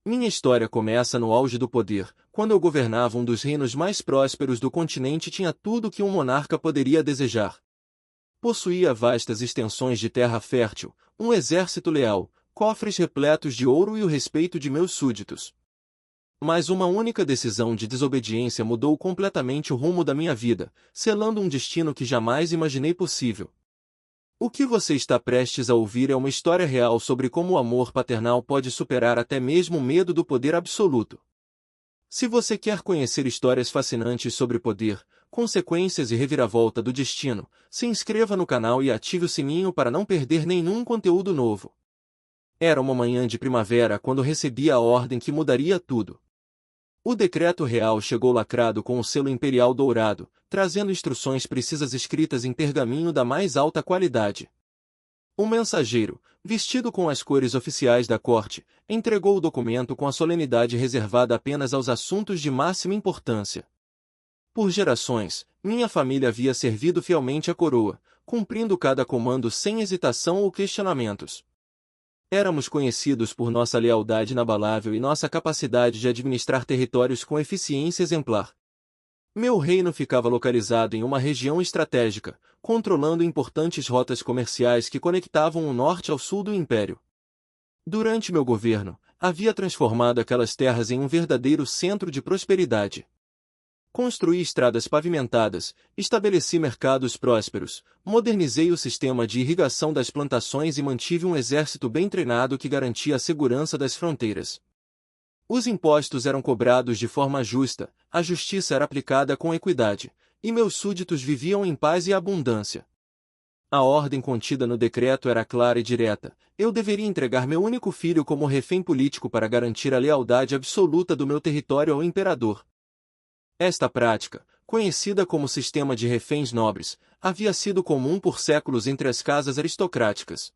Minha história começa no auge do poder, quando eu governava um dos reinos mais prósperos do continente e tinha tudo o que um monarca poderia desejar. Possuía vastas extensões de terra fértil, um exército leal, cofres repletos de ouro e o respeito de meus súditos. Mas uma única decisão de desobediência mudou completamente o rumo da minha vida, selando um destino que jamais imaginei possível. O que você está prestes a ouvir é uma história real sobre como o amor paternal pode superar até mesmo o medo do poder absoluto. Se você quer conhecer histórias fascinantes sobre poder, consequências e reviravolta do destino, se inscreva no canal e ative o sininho para não perder nenhum conteúdo novo. Era uma manhã de primavera quando recebi a ordem que mudaria tudo. O decreto real chegou lacrado com o selo imperial dourado, trazendo instruções precisas escritas em pergaminho da mais alta qualidade. O mensageiro, vestido com as cores oficiais da corte, entregou o documento com a solenidade reservada apenas aos assuntos de máxima importância. Por gerações, minha família havia servido fielmente a coroa, cumprindo cada comando sem hesitação ou questionamentos. Éramos conhecidos por nossa lealdade inabalável e nossa capacidade de administrar territórios com eficiência exemplar. Meu reino ficava localizado em uma região estratégica, controlando importantes rotas comerciais que conectavam o norte ao sul do império. Durante meu governo, havia transformado aquelas terras em um verdadeiro centro de prosperidade. Construí estradas pavimentadas, estabeleci mercados prósperos, modernizei o sistema de irrigação das plantações e mantive um exército bem treinado que garantia a segurança das fronteiras. Os impostos eram cobrados de forma justa, a justiça era aplicada com equidade, e meus súditos viviam em paz e abundância. A ordem contida no decreto era clara e direta: eu deveria entregar meu único filho como refém político para garantir a lealdade absoluta do meu território ao imperador. Esta prática, conhecida como sistema de reféns nobres, havia sido comum por séculos entre as casas aristocráticas.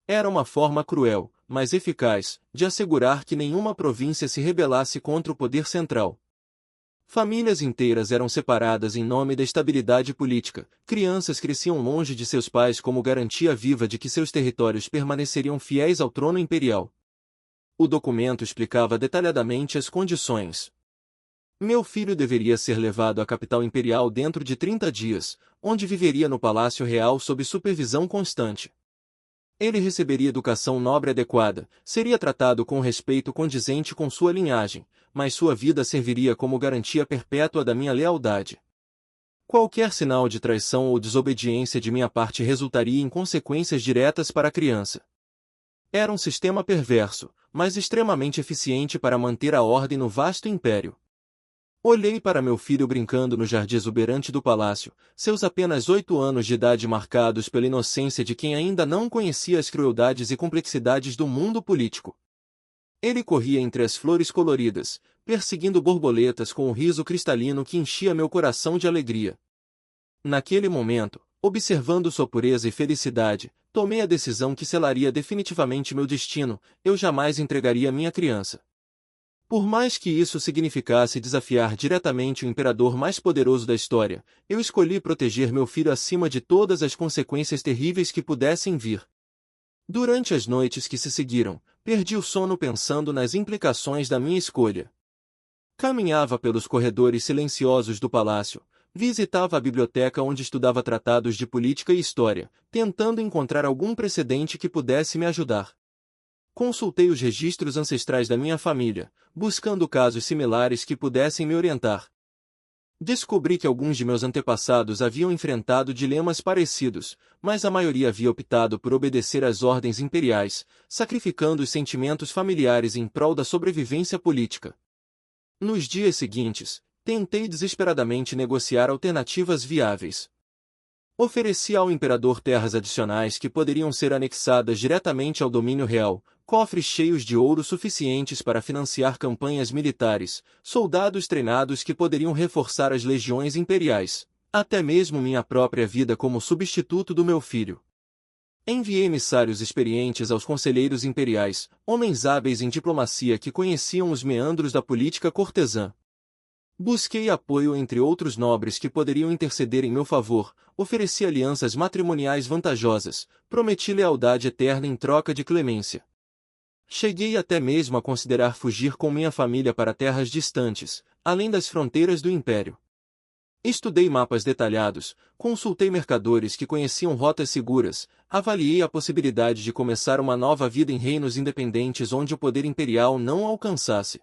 Era uma forma cruel, mas eficaz, de assegurar que nenhuma província se rebelasse contra o poder central. Famílias inteiras eram separadas em nome da estabilidade política, crianças cresciam longe de seus pais como garantia viva de que seus territórios permaneceriam fiéis ao trono imperial. O documento explicava detalhadamente as condições. Meu filho deveria ser levado à capital imperial dentro de 30 dias, onde viveria no Palácio Real sob supervisão constante. Ele receberia educação nobre adequada, seria tratado com respeito condizente com sua linhagem, mas sua vida serviria como garantia perpétua da minha lealdade. Qualquer sinal de traição ou desobediência de minha parte resultaria em consequências diretas para a criança. Era um sistema perverso, mas extremamente eficiente para manter a ordem no vasto império. Olhei para meu filho brincando no jardim exuberante do palácio, seus apenas 8 anos de idade marcados pela inocência de quem ainda não conhecia as crueldades e complexidades do mundo político. Ele corria entre as flores coloridas, perseguindo borboletas com um riso cristalino que enchia meu coração de alegria. Naquele momento, observando sua pureza e felicidade, tomei a decisão que selaria definitivamente meu destino: eu jamais entregaria minha criança. Por mais que isso significasse desafiar diretamente o imperador mais poderoso da história, eu escolhi proteger meu filho acima de todas as consequências terríveis que pudessem vir. Durante as noites que se seguiram, perdi o sono pensando nas implicações da minha escolha. Caminhava pelos corredores silenciosos do palácio, visitava a biblioteca onde estudava tratados de política e história, tentando encontrar algum precedente que pudesse me ajudar. Consultei os registros ancestrais da minha família, buscando casos similares que pudessem me orientar. Descobri que alguns de meus antepassados haviam enfrentado dilemas parecidos, mas a maioria havia optado por obedecer às ordens imperiais, sacrificando os sentimentos familiares em prol da sobrevivência política. Nos dias seguintes, tentei desesperadamente negociar alternativas viáveis. Ofereci ao imperador terras adicionais que poderiam ser anexadas diretamente ao domínio real, cofres cheios de ouro suficientes para financiar campanhas militares, soldados treinados que poderiam reforçar as legiões imperiais, até mesmo minha própria vida como substituto do meu filho. Enviei emissários experientes aos conselheiros imperiais, homens hábeis em diplomacia que conheciam os meandros da política cortesã. Busquei apoio entre outros nobres que poderiam interceder em meu favor, ofereci alianças matrimoniais vantajosas, prometi lealdade eterna em troca de clemência. Cheguei até mesmo a considerar fugir com minha família para terras distantes, além das fronteiras do império. Estudei mapas detalhados, consultei mercadores que conheciam rotas seguras, avaliei a possibilidade de começar uma nova vida em reinos independentes onde o poder imperial não alcançasse.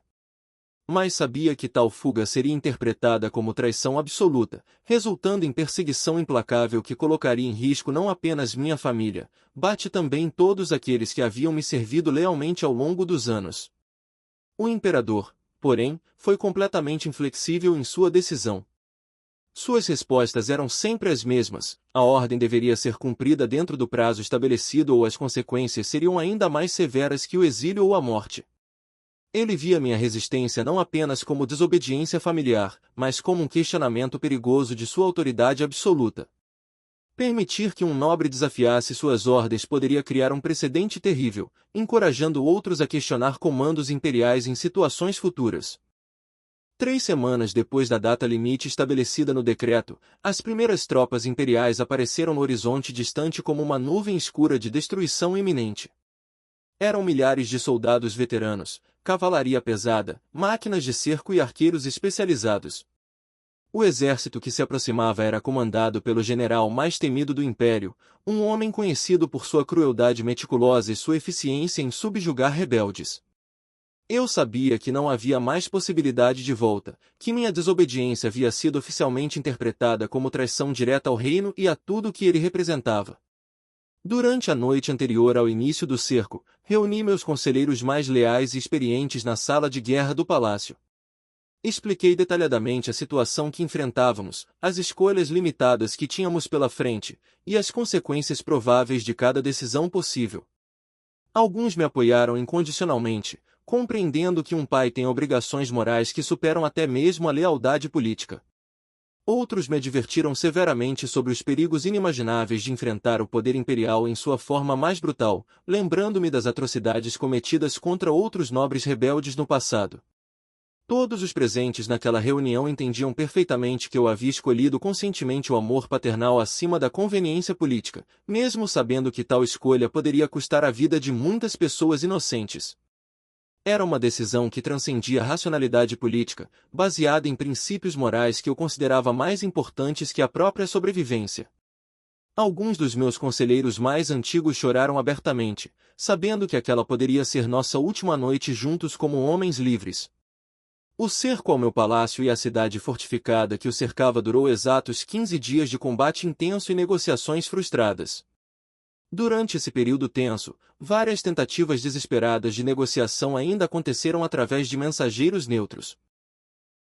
Mas sabia que tal fuga seria interpretada como traição absoluta, resultando em perseguição implacável que colocaria em risco não apenas minha família, mas também todos aqueles que haviam me servido lealmente ao longo dos anos. O imperador, porém, foi completamente inflexível em sua decisão. Suas respostas eram sempre as mesmas: a ordem deveria ser cumprida dentro do prazo estabelecido ou as consequências seriam ainda mais severas que o exílio ou a morte. Ele via minha resistência não apenas como desobediência familiar, mas como um questionamento perigoso de sua autoridade absoluta. Permitir que um nobre desafiasse suas ordens poderia criar um precedente terrível, encorajando outros a questionar comandos imperiais em situações futuras. 3 semanas depois da data limite estabelecida no decreto, as primeiras tropas imperiais apareceram no horizonte distante como uma nuvem escura de destruição iminente. Eram milhares de soldados veteranos, cavalaria pesada, máquinas de cerco e arqueiros especializados. O exército que se aproximava era comandado pelo general mais temido do Império, um homem conhecido por sua crueldade meticulosa e sua eficiência em subjugar rebeldes. Eu sabia que não havia mais possibilidade de volta, que minha desobediência havia sido oficialmente interpretada como traição direta ao reino e a tudo que ele representava. Durante a noite anterior ao início do cerco, reuni meus conselheiros mais leais e experientes na sala de guerra do palácio. Expliquei detalhadamente a situação que enfrentávamos, as escolhas limitadas que tínhamos pela frente, e as consequências prováveis de cada decisão possível. Alguns me apoiaram incondicionalmente, compreendendo que um pai tem obrigações morais que superam até mesmo a lealdade política. Outros me advertiram severamente sobre os perigos inimagináveis de enfrentar o poder imperial em sua forma mais brutal, lembrando-me das atrocidades cometidas contra outros nobres rebeldes no passado. Todos os presentes naquela reunião entendiam perfeitamente que eu havia escolhido conscientemente o amor paternal acima da conveniência política, mesmo sabendo que tal escolha poderia custar a vida de muitas pessoas inocentes. Era uma decisão que transcendia a racionalidade política, baseada em princípios morais que eu considerava mais importantes que a própria sobrevivência. Alguns dos meus conselheiros mais antigos choraram abertamente, sabendo que aquela poderia ser nossa última noite juntos como homens livres. O cerco ao meu palácio e a cidade fortificada que o cercava durou exatos 15 dias de combate intenso e negociações frustradas. Durante esse período tenso, várias tentativas desesperadas de negociação ainda aconteceram através de mensageiros neutros.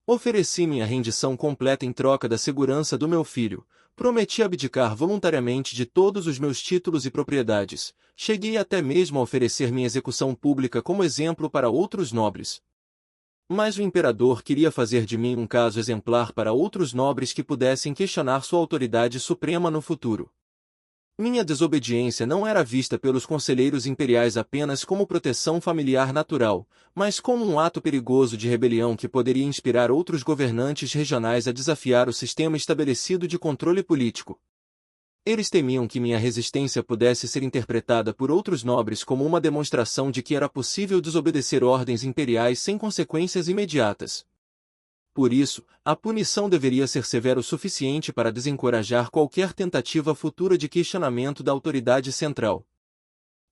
Ofereci minha rendição completa em troca da segurança do meu filho, prometi abdicar voluntariamente de todos os meus títulos e propriedades, cheguei até mesmo a oferecer minha execução pública como exemplo para outros nobres. Mas o imperador queria fazer de mim um caso exemplar para outros nobres que pudessem questionar sua autoridade suprema no futuro. Minha desobediência não era vista pelos conselheiros imperiais apenas como proteção familiar natural, mas como um ato perigoso de rebelião que poderia inspirar outros governantes regionais a desafiar o sistema estabelecido de controle político. Eles temiam que minha resistência pudesse ser interpretada por outros nobres como uma demonstração de que era possível desobedecer ordens imperiais sem consequências imediatas. Por isso, a punição deveria ser severa o suficiente para desencorajar qualquer tentativa futura de questionamento da autoridade central.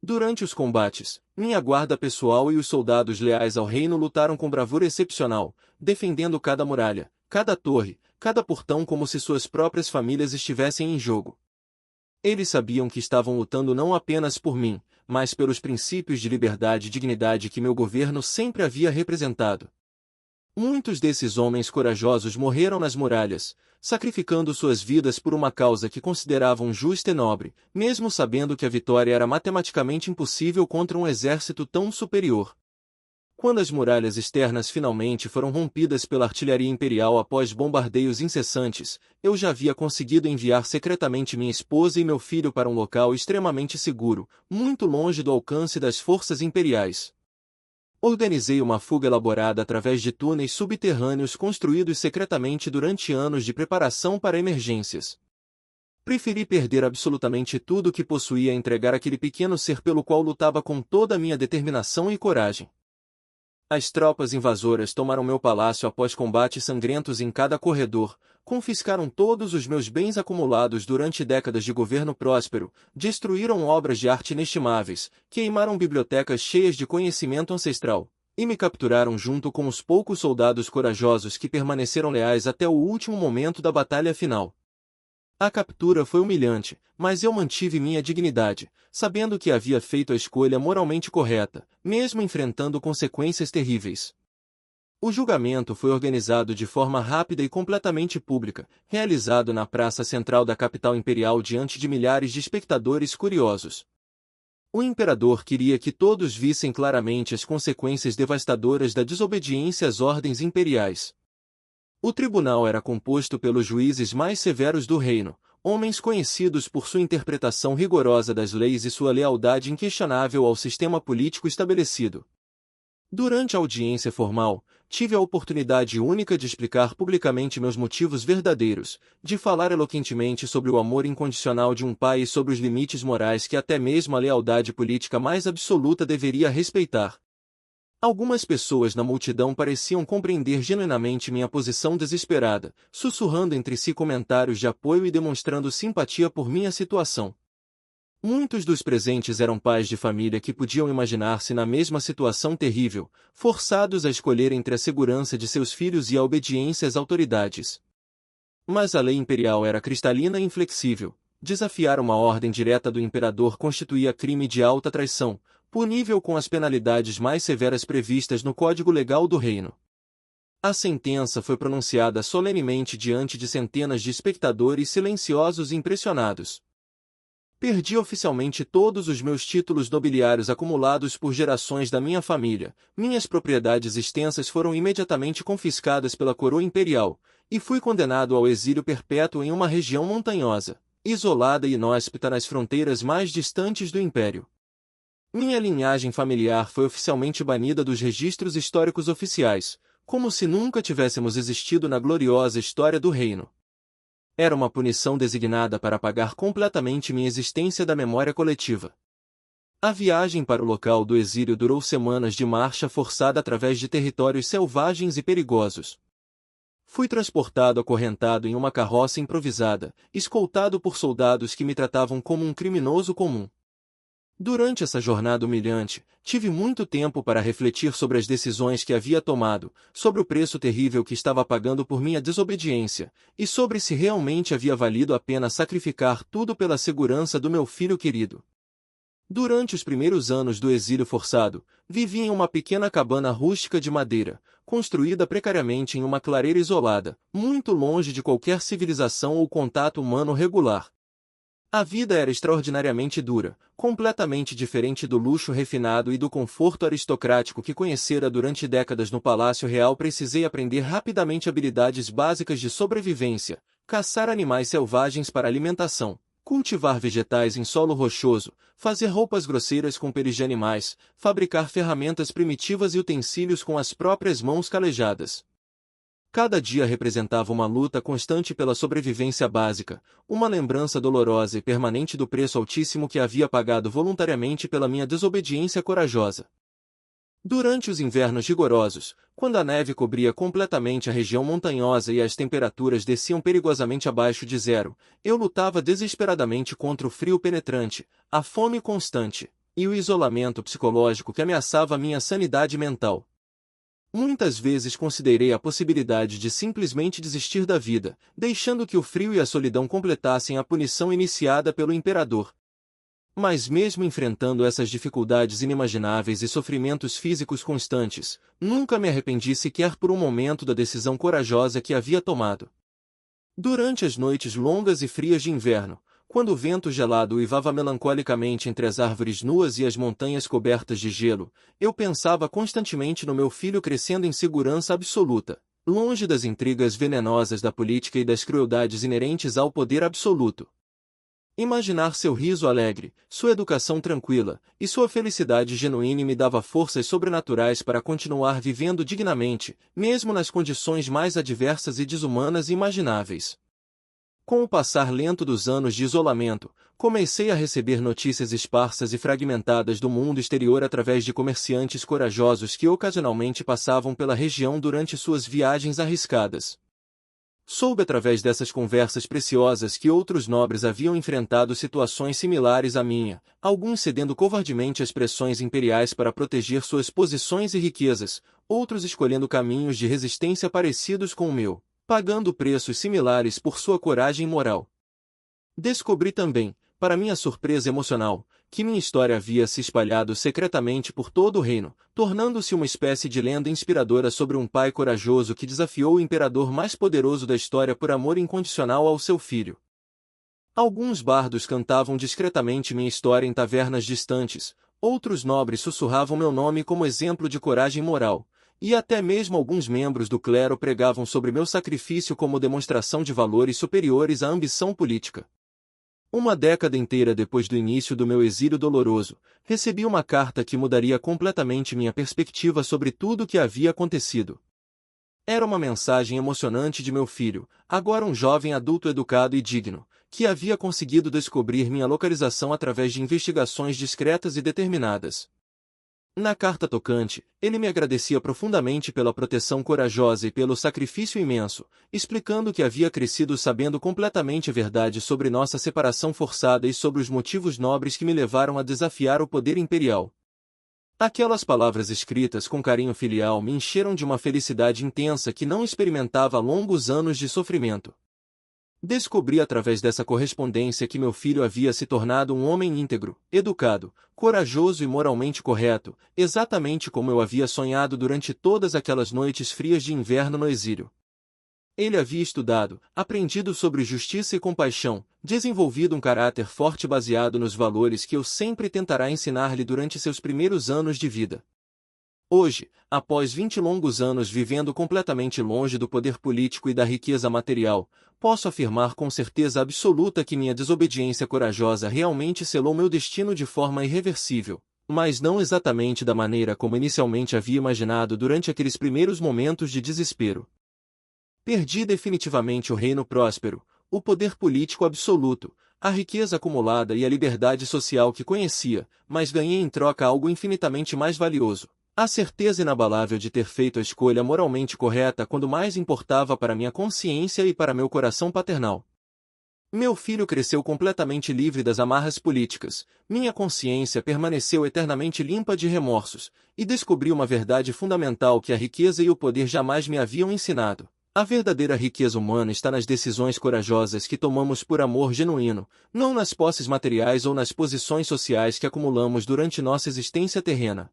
Durante os combates, minha guarda pessoal e os soldados leais ao reino lutaram com bravura excepcional, defendendo cada muralha, cada torre, cada portão como se suas próprias famílias estivessem em jogo. Eles sabiam que estavam lutando não apenas por mim, mas pelos princípios de liberdade e dignidade que meu governo sempre havia representado. Muitos desses homens corajosos morreram nas muralhas, sacrificando suas vidas por uma causa que consideravam justa e nobre, mesmo sabendo que a vitória era matematicamente impossível contra um exército tão superior. Quando as muralhas externas finalmente foram rompidas pela artilharia imperial após bombardeios incessantes, eu já havia conseguido enviar secretamente minha esposa e meu filho para um local extremamente seguro, muito longe do alcance das forças imperiais. Organizei uma fuga elaborada através de túneis subterrâneos construídos secretamente durante anos de preparação para emergências. Preferi perder absolutamente tudo o que possuía a entregar aquele pequeno ser pelo qual lutava com toda a minha determinação e coragem. As tropas invasoras tomaram meu palácio após combates sangrentos em cada corredor, confiscaram todos os meus bens acumulados durante décadas de governo próspero, destruíram obras de arte inestimáveis, queimaram bibliotecas cheias de conhecimento ancestral, e me capturaram junto com os poucos soldados corajosos que permaneceram leais até o último momento da batalha final. A captura foi humilhante, mas eu mantive minha dignidade, sabendo que havia feito a escolha moralmente correta, mesmo enfrentando consequências terríveis. O julgamento foi organizado de forma rápida e completamente pública, realizado na praça central da capital imperial diante de milhares de espectadores curiosos. O imperador queria que todos vissem claramente as consequências devastadoras da desobediência às ordens imperiais. O tribunal era composto pelos juízes mais severos do reino, homens conhecidos por sua interpretação rigorosa das leis e sua lealdade inquestionável ao sistema político estabelecido. Durante a audiência formal, tive a oportunidade única de explicar publicamente meus motivos verdadeiros, de falar eloquentemente sobre o amor incondicional de um pai e sobre os limites morais que até mesmo a lealdade política mais absoluta deveria respeitar. Algumas pessoas na multidão pareciam compreender genuinamente minha posição desesperada, sussurrando entre si comentários de apoio e demonstrando simpatia por minha situação. Muitos dos presentes eram pais de família que podiam imaginar-se na mesma situação terrível, forçados a escolher entre a segurança de seus filhos e a obediência às autoridades. Mas a lei imperial era cristalina e inflexível. Desafiar uma ordem direta do imperador constituía crime de alta traição, punível com as penalidades mais severas previstas no Código Legal do Reino. A sentença foi pronunciada solenemente diante de centenas de espectadores silenciosos e impressionados. Perdi oficialmente todos os meus títulos nobiliários acumulados por gerações da minha família, minhas propriedades extensas foram imediatamente confiscadas pela coroa imperial, e fui condenado ao exílio perpétuo em uma região montanhosa, isolada e inóspita nas fronteiras mais distantes do império. Minha linhagem familiar foi oficialmente banida dos registros históricos oficiais, como se nunca tivéssemos existido na gloriosa história do reino. Era uma punição designada para apagar completamente minha existência da memória coletiva. A viagem para o local do exílio durou semanas de marcha forçada através de territórios selvagens e perigosos. Fui transportado acorrentado em uma carroça improvisada, escoltado por soldados que me tratavam como um criminoso comum. Durante essa jornada humilhante, tive muito tempo para refletir sobre as decisões que havia tomado, sobre o preço terrível que estava pagando por minha desobediência, e sobre se realmente havia valido a pena sacrificar tudo pela segurança do meu filho querido. Durante os primeiros anos do exílio forçado, vivi em uma pequena cabana rústica de madeira, construída precariamente em uma clareira isolada, muito longe de qualquer civilização ou contato humano regular. A vida era extraordinariamente dura, completamente diferente do luxo refinado e do conforto aristocrático que conhecera durante décadas no Palácio Real. Precisei aprender rapidamente habilidades básicas de sobrevivência, caçar animais selvagens para alimentação, cultivar vegetais em solo rochoso, fazer roupas grosseiras com peles de animais, fabricar ferramentas primitivas e utensílios com as próprias mãos calejadas. Cada dia representava uma luta constante pela sobrevivência básica, uma lembrança dolorosa e permanente do preço altíssimo que havia pagado voluntariamente pela minha desobediência corajosa. Durante os invernos rigorosos, quando a neve cobria completamente a região montanhosa e as temperaturas desciam perigosamente abaixo de zero, eu lutava desesperadamente contra o frio penetrante, a fome constante e o isolamento psicológico que ameaçava minha sanidade mental. Muitas vezes considerei a possibilidade de simplesmente desistir da vida, deixando que o frio e a solidão completassem a punição iniciada pelo imperador. Mas mesmo enfrentando essas dificuldades inimagináveis e sofrimentos físicos constantes, nunca me arrependi sequer por um momento da decisão corajosa que havia tomado. Durante as noites longas e frias de inverno, quando o vento gelado uivava melancolicamente entre as árvores nuas e as montanhas cobertas de gelo, eu pensava constantemente no meu filho crescendo em segurança absoluta, longe das intrigas venenosas da política e das crueldades inerentes ao poder absoluto. Imaginar seu riso alegre, sua educação tranquila e sua felicidade genuína me dava forças sobrenaturais para continuar vivendo dignamente, mesmo nas condições mais adversas e desumanas imagináveis. Com o passar lento dos anos de isolamento, comecei a receber notícias esparsas e fragmentadas do mundo exterior através de comerciantes corajosos que ocasionalmente passavam pela região durante suas viagens arriscadas. Soube através dessas conversas preciosas que outros nobres haviam enfrentado situações similares à minha, alguns cedendo covardemente às pressões imperiais para proteger suas posições e riquezas, outros escolhendo caminhos de resistência parecidos com o meu, pagando preços similares por sua coragem moral. Descobri também, para minha surpresa emocional, que minha história havia se espalhado secretamente por todo o reino, tornando-se uma espécie de lenda inspiradora sobre um pai corajoso que desafiou o imperador mais poderoso da história por amor incondicional ao seu filho. Alguns bardos cantavam discretamente minha história em tavernas distantes, outros nobres sussurravam meu nome como exemplo de coragem moral, e até mesmo alguns membros do clero pregavam sobre meu sacrifício como demonstração de valores superiores à ambição política. Uma década inteira depois do início do meu exílio doloroso, recebi uma carta que mudaria completamente minha perspectiva sobre tudo o que havia acontecido. Era uma mensagem emocionante de meu filho, agora um jovem adulto educado e digno, que havia conseguido descobrir minha localização através de investigações discretas e determinadas. Na carta tocante, ele me agradecia profundamente pela proteção corajosa e pelo sacrifício imenso, explicando que havia crescido sabendo completamente a verdade sobre nossa separação forçada e sobre os motivos nobres que me levaram a desafiar o poder imperial. Aquelas palavras escritas com carinho filial me encheram de uma felicidade intensa que não experimentava há longos anos de sofrimento. Descobri através dessa correspondência que meu filho havia se tornado um homem íntegro, educado, corajoso e moralmente correto, exatamente como eu havia sonhado durante todas aquelas noites frias de inverno no exílio. Ele havia estudado, aprendido sobre justiça e compaixão, desenvolvido um caráter forte baseado nos valores que eu sempre tentará ensinar-lhe durante seus primeiros anos de vida. Hoje, após 20 longos anos vivendo completamente longe do poder político e da riqueza material, posso afirmar com certeza absoluta que minha desobediência corajosa realmente selou meu destino de forma irreversível, mas não exatamente da maneira como inicialmente havia imaginado durante aqueles primeiros momentos de desespero. Perdi definitivamente o reino próspero, o poder político absoluto, a riqueza acumulada e a liberdade social que conhecia, mas ganhei em troca algo infinitamente mais valioso. A certeza inabalável de ter feito a escolha moralmente correta quando mais importava para minha consciência e para meu coração paternal. Meu filho cresceu completamente livre das amarras políticas, minha consciência permaneceu eternamente limpa de remorsos, e descobri uma verdade fundamental que a riqueza e o poder jamais me haviam ensinado. A verdadeira riqueza humana está nas decisões corajosas que tomamos por amor genuíno, não nas posses materiais ou nas posições sociais que acumulamos durante nossa existência terrena.